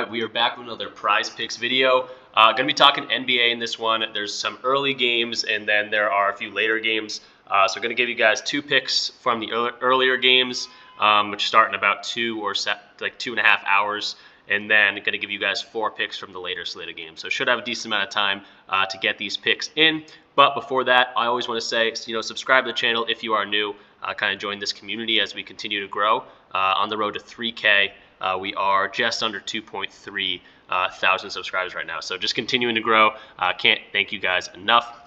right, we are back with another Prize Picks video. Going to be talking NBA in this one. There's some early games, and then there are a few later games. So I'm going to give you guys two picks from the earlier games, which start in about 2.5 hours, and then going to give you guys 4 picks from the later slate of games. So should have a decent amount of time to get these picks in. But before that, I always want to say, subscribe to the channel if you are new. Kind of join this community as we continue to grow on the road to 3K. We are just under 2.3 thousand subscribers right now. So just continuing to grow. Can't thank you guys enough.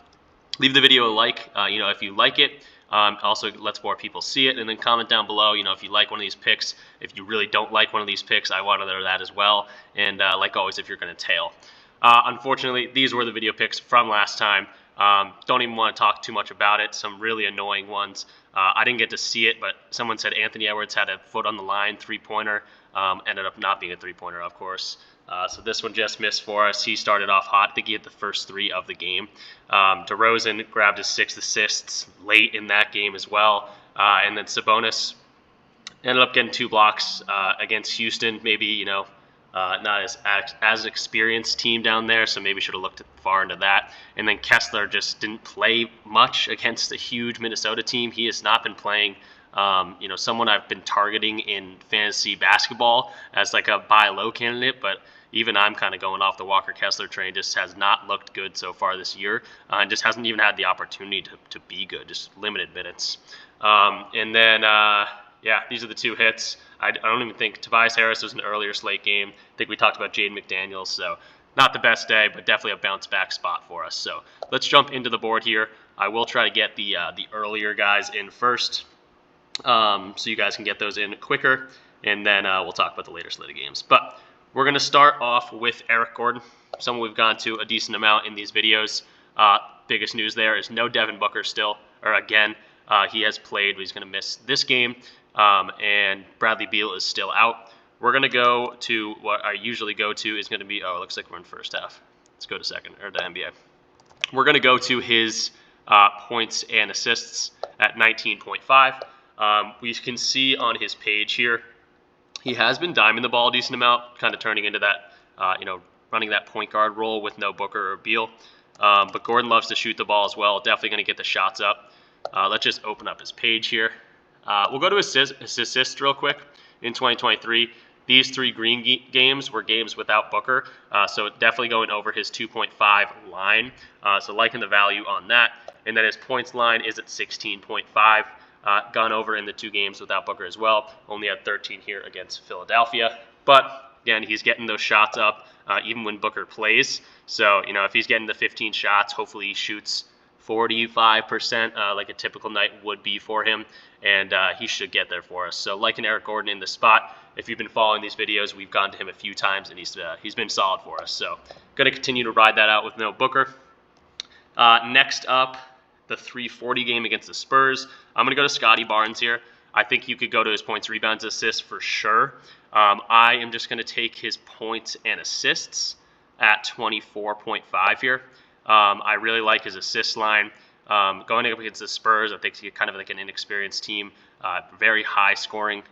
Leave the video a like, if you like it. Also lets more people see it, and then comment down below, if you like one of these picks. If you really don't like one of these picks, I want to know that as well. And like always, if you're going to tail. Unfortunately, these were the video picks from last time. Don't even want to talk too much about it. Some really annoying ones. I didn't get to see it, but someone said Anthony Edwards had a foot on the line, three-pointer. Ended up not being a three-pointer, of course. So this one just missed for us. He started off hot. I think he hit the first 3 of the game. DeRozan grabbed his 6 assists late in that game as well. And then Sabonis ended up getting 2 blocks against Houston. Maybe, not as experienced team down there, so maybe should have looked far into that. And then Kessler just didn't play much against a huge Minnesota team. He has not been playing. Someone I've been targeting in fantasy basketball as like a buy low candidate, but even I'm kind of going off the Walker Kessler train. Just has not looked good so far this year, and just hasn't even had the opportunity to be good, just limited minutes. And then, these are the 2 hits. I don't even think Tobias Harris was an earlier slate game. I think we talked about Jaden McDaniels, so not the best day, but definitely a bounce back spot for us. So let's jump into the board here. I will try to get the earlier guys in first, so you guys can get those in quicker, and then we'll talk about the later slate of games. But we're going to start off with Eric Gordon, someone we've gone to a decent amount in these videos. Biggest news there is no Devin Booker still, or again. He has played, but he's going to miss this game, and Bradley Beal is still out. We're going to go to what I usually go to is going to be, it looks like we're in first half. Let's go to second, or the NBA. We're going to go to his points and assists at 19.5. We can see on his page here, he has been diming the ball a decent amount, kind of turning into that, running that point guard role with no Booker or Beal. But Gordon loves to shoot the ball as well. Definitely going to get the shots up. Let's just open up his page here. We'll go to his assists real quick. In 2023, these 3 green games were games without Booker, so definitely going over his 2.5 line. So liking the value on that. And then his points line is at 16.5. Gone over in the 2 games without Booker as well. Only had 13 here against Philadelphia. But again, he's getting those shots up even when Booker plays. So, if he's getting the 15 shots, hopefully he shoots 45% like a typical night would be for him. And he should get there for us. So liking Eric Gordon in the spot. If you've been following these videos, we've gone to him a few times, and he's been solid for us. So going to continue to ride that out with no Booker. Next up, the 340 game against the Spurs. I'm going to go to Scotty Barnes here. I think you could go to his points, rebounds, assists for sure. I am just going to take his points and assists at 24.5 here. I really like his assist line. Going up against the Spurs, I think he's kind of like an inexperienced team. Very high scoring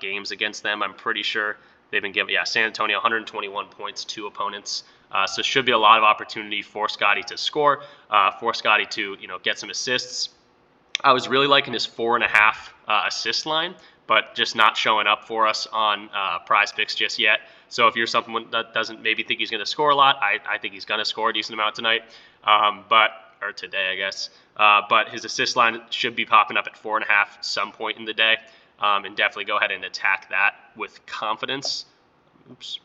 games against them, I'm pretty sure. They've been given, San Antonio, 121 points to opponents. So should be a lot of opportunity for Scotty to score, for Scotty to get some assists. I was really liking his 4.5 assist line, but just not showing up for us on PrizePicks just yet. So if you're someone that doesn't maybe think he's going to score a lot, I think he's going to score a decent amount tonight, or today, I guess. But his assist line should be popping up at 4.5 some point in the day, and definitely go ahead and attack that with confidence. Oops.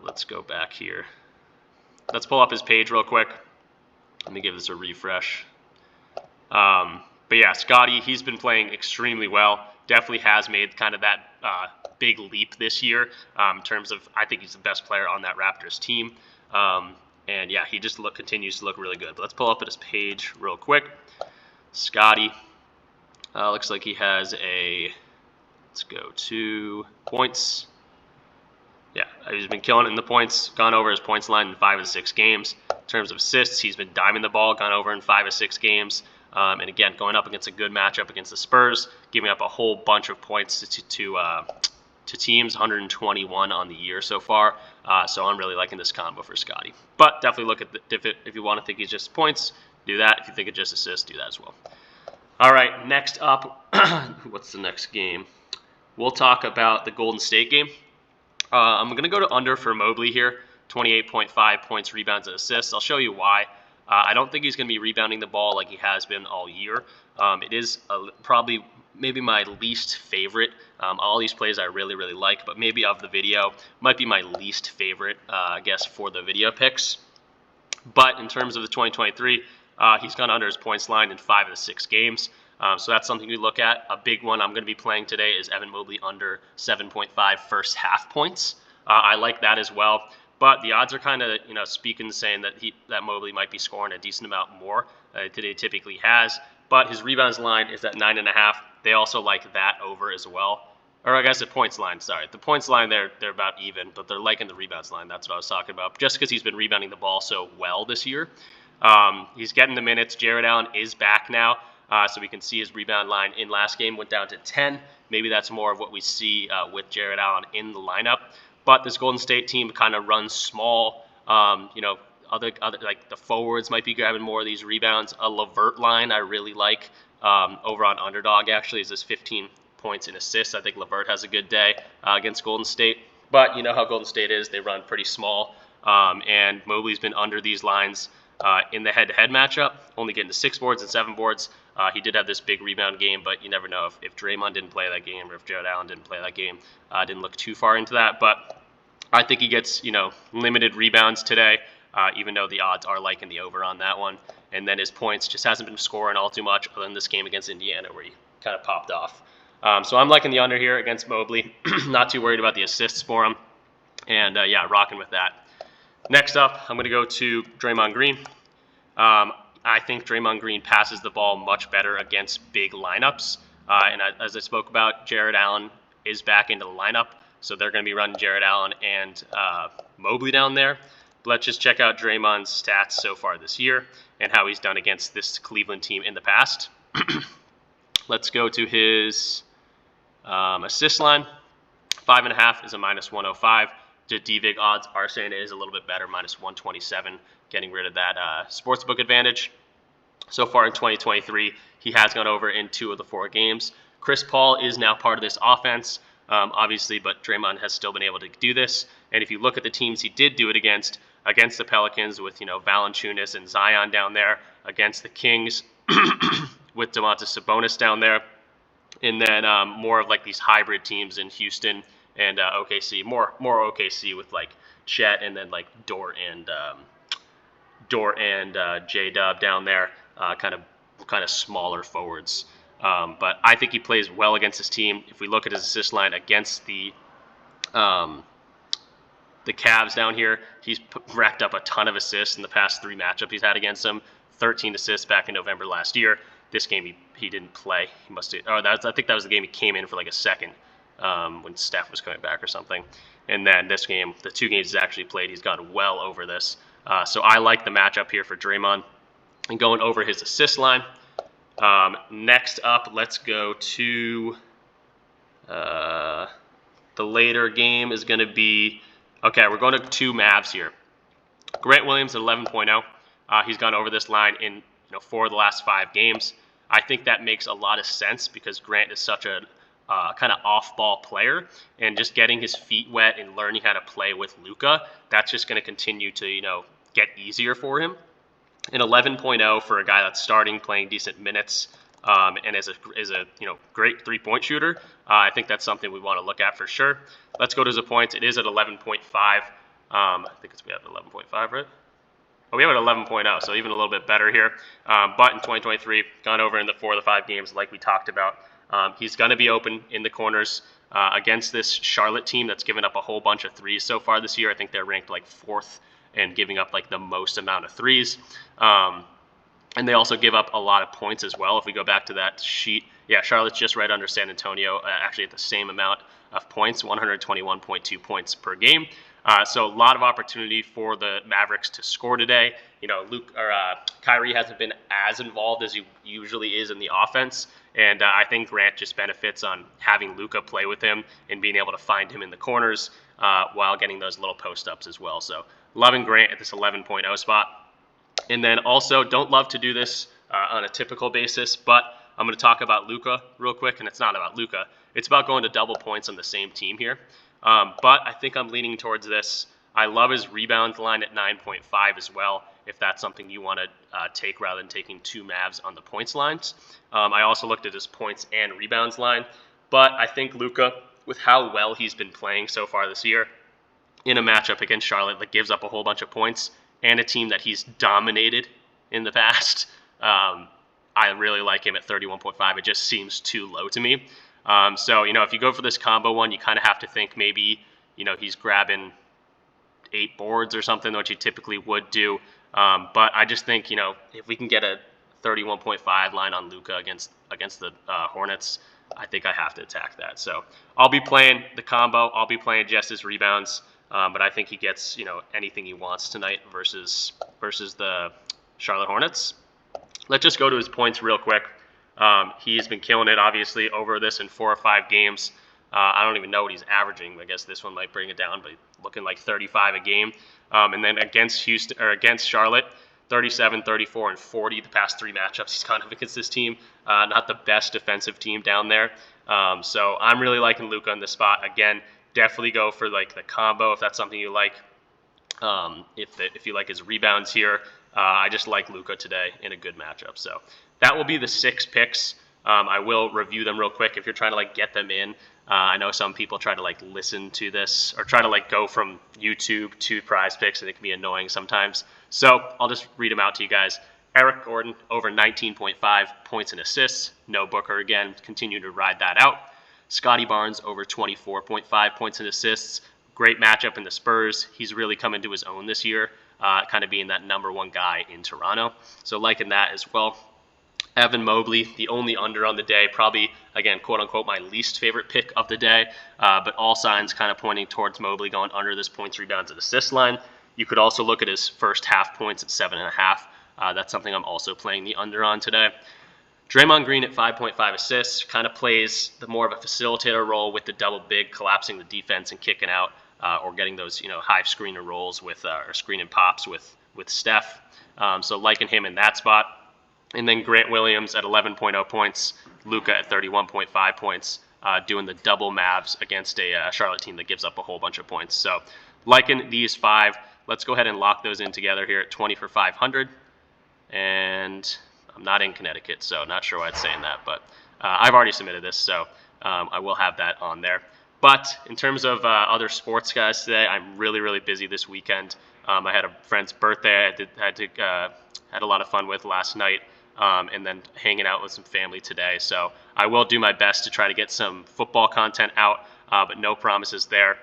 Let's go back here. Let's pull up his page real quick. Let me give this a refresh. But yeah, Scotty, he's been playing extremely well. Definitely has made kind of that big leap this year in terms of, I think he's the best player on that Raptors team. And yeah, he just continues to look really good. But let's pull up at his page real quick. Scotty, looks like he has let's go to points. Yeah, he's been killing it in the points, gone over his points line in 5 of 6 games. In terms of assists, he's been diming the ball, gone over in 5 of 6 games. And again, going up against a good matchup against the Spurs, giving up a whole bunch of points to to teams, 121 on the year so far. So I'm really liking this combo for Scotty. But definitely look at if you want to think he's just points, do that. If you think it's just assists, do that as well. All right, next up, what's the next game? We'll talk about the Golden State game. I'm going to go to under for Mobley here, 28.5 points, rebounds, and assists. I'll show you why. I don't think he's going to be rebounding the ball like he has been all year. It is probably maybe my least favorite. All these plays I really, really like, but maybe of the video, might be my least favorite, I guess, for the video picks. But in terms of the 2023, he's gone under his points line in 5 of the 6 games. So that's something we look at. A big one I'm going to be playing today is Evan Mobley under 7.5 first half points. I like that as well. But the odds are kind of, speaking, saying that Mobley might be scoring a decent amount more than he typically has. But his rebounds line is at 9.5. They also like that over as well. Or I guess the points line, sorry. The points line, they're about even, but they're liking the rebounds line. That's what I was talking about. Just because he's been rebounding the ball so well this year. He's getting the minutes. Jared Allen is back now. So we can see his rebound line in last game went down to 10. Maybe that's more of what we see with Jared Allen in the lineup. But this Golden State team kind of runs small. Other like the forwards might be grabbing more of these rebounds. A LeVert line I really like over on Underdog actually is this 15 points and assists. I think LeVert has a good day against Golden State. But you know how Golden State is. They run pretty small. And Mobley's been under these lines in the head-to-head matchup, only getting to 6 boards and 7 boards. He did have this big rebound game, but you never know if Draymond didn't play that game or if Jared Allen didn't play that game. Didn't look too far into that, but I think he gets limited rebounds today, even though the odds are liking the over on that one. And then his points just hasn't been scoring all too much other than this game against Indiana where he kind of popped off. So I'm liking the under here against Mobley. Not too worried about the assists for him. And yeah, rocking with that. Next up, I'm going to go to Draymond Green. I think Draymond Green passes the ball much better against big lineups. And as I spoke about, Jared Allen is back into the lineup. So they're going to be running Jared Allen and Mobley down there. But let's just check out Draymond's stats so far this year and how he's done against this Cleveland team in the past. Let's go to his assist line. 5.5 is a -105. The DVig odds are saying it is a little bit better, -127, getting rid of that sportsbook advantage. So far in 2023, he has gone over in 2 of the 4 games. Chris Paul is now part of this offense, obviously, but Draymond has still been able to do this. And if you look at the teams he did do it against the Pelicans with, Valanciunas and Zion down there, against the Kings with Domantas Sabonis down there, and then more of like these hybrid teams in Houston and OKC, more OKC with like Chet and then like Dort and J-Dub down there, kind of smaller forwards. But I think he plays well against his team. If we look at his assist line against the Cavs down here, he's racked up a ton of assists in the past 3 matchups he's had against them. 13 assists back in November last year. This game he didn't play. He must have. I think that was the game he came in for like a second when Steph was coming back or something. And then this game, the 2 games he's actually played, he's gone well over this. So I like the matchup here for Draymond and going over his assist line. Next up, let's go to the later game is going to be, okay, we're going to 2 Mavs here. Grant Williams at 11.0. He's gone over this line in 4 of the last 5 games. I think that makes a lot of sense because Grant is such a kind of off-ball player, and just getting his feet wet and learning how to play with Luka, that's just going to continue to get easier for him. An 11.0 for a guy that's starting, playing decent minutes, and is a great 3-point shooter. I think that's something we want to look at for sure. Let's go to the points. It is at 11.5. I think we have 11.5, right? Oh, we have an 11.0, so even a little bit better here. But in 2023, gone over in the 4 of the 5 games like we talked about. He's going to be open in the corners against this Charlotte team that's given up a whole bunch of threes so far this year. I think they're ranked like 4th and giving up like the most amount of threes. And they also give up a lot of points as well. If we go back to that sheet, yeah, Charlotte's just right under San Antonio, actually at the same amount of points, 121.2 points per game. So a lot of opportunity for the Mavericks to score today. Kyrie hasn't been as involved as he usually is in the offense, and I think Grant just benefits on having Luka play with him and being able to find him in the corners while getting those little post ups as well. So loving Grant at this 11.0 spot. And then also, don't love to do this on a typical basis, but I'm going to talk about Luka real quick, and it's not about Luka. It's about going to double points on the same team here. But I think I'm leaning towards this. I love his rebounds line at 9.5 as well, if that's something you want to take rather than taking two Mavs on the points lines. I also looked at his points and rebounds line, but I think Luka, with how well he's been playing so far this year, in a matchup against Charlotte that gives up a whole bunch of points and a team that he's dominated in the past, I really like him at 31.5. It just seems too low to me. So, if you go for this combo one, you kind of have to think maybe, he's grabbing 8 boards or something, which you typically would do. But I just think, if we can get a 31.5 line on Luka against the Hornets, I think I have to attack that. So I'll be playing the combo. I'll be playing just his rebounds. But I think he gets, anything he wants tonight versus the Charlotte Hornets. Let's just go to his points real quick. He's been killing it, obviously, over this in 4 or 5 games. I don't even know what he's averaging. I guess this one might bring it down, but looking like 35 a game. And then against Charlotte, 37, 34, and 40 the past 3 matchups he's gone up against this team. Not the best defensive team down there. So I'm really liking Luka in this spot. Again, definitely go for like the combo if that's something you like. If you like his rebounds here, I just like Luka today in a good matchup. So that will be the 6 picks. I will review them real quick if you're trying to get them in. I know some people try to listen to this or try to go from YouTube to PrizePicks, and it can be annoying sometimes. So I'll just read them out to you guys. Eric Gordon over 19.5 points and assists. No Booker again. Continue to ride that out. Scotty Barnes over 24.5 points and assists. Great matchup in the Spurs. He's really come into his own this year, kind of being that #1 guy in Toronto. So liking that as well. Evan Mobley, the only under on the day, probably, again, quote-unquote, my least favorite pick of the day, but all signs kind of pointing towards Mobley going under this points, rebounds, and assist line. You could also look at his first half points at 7.5. That's something I'm also playing the under on today. Draymond Green at 5.5 assists, kind of plays the more of a facilitator role with the double big, collapsing the defense and kicking out, or getting those high screener rolls with or screen and pops with Steph. So liking him in that spot. And then Grant Williams at 11.0 points, Luka at 31.5 points, doing the double Mavs against a Charlotte team that gives up a whole bunch of points. So liking these 5. Let's go ahead and lock those in together here at 20 for 500. And I'm not in Connecticut, so not sure why it's saying that. But I've already submitted this, so I will have that on there. But in terms of other sports guys today, I'm really, really busy this weekend. I had a friend's birthday I had a lot of fun with last night. And then hanging out with some family today. So I will do my best to try to get some football content out, but no promises there.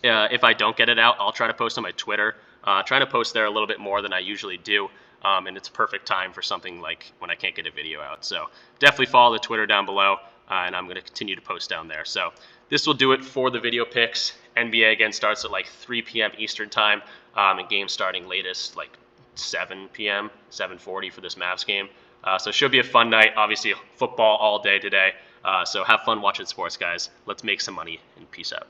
If I don't get it out, I'll try to post on my Twitter. Trying to post there a little bit more than I usually do, and it's a perfect time for something like when I can't get a video out. So definitely follow the Twitter down below, and I'm going to continue to post down there. So this will do it for the video picks. NBA again starts at 3 p.m. Eastern time, and games starting latest 7 p.m., 7:40 for this Mavs game. So it should be a fun night. Obviously, football all day today. So have fun watching sports, guys. Let's make some money, and peace out.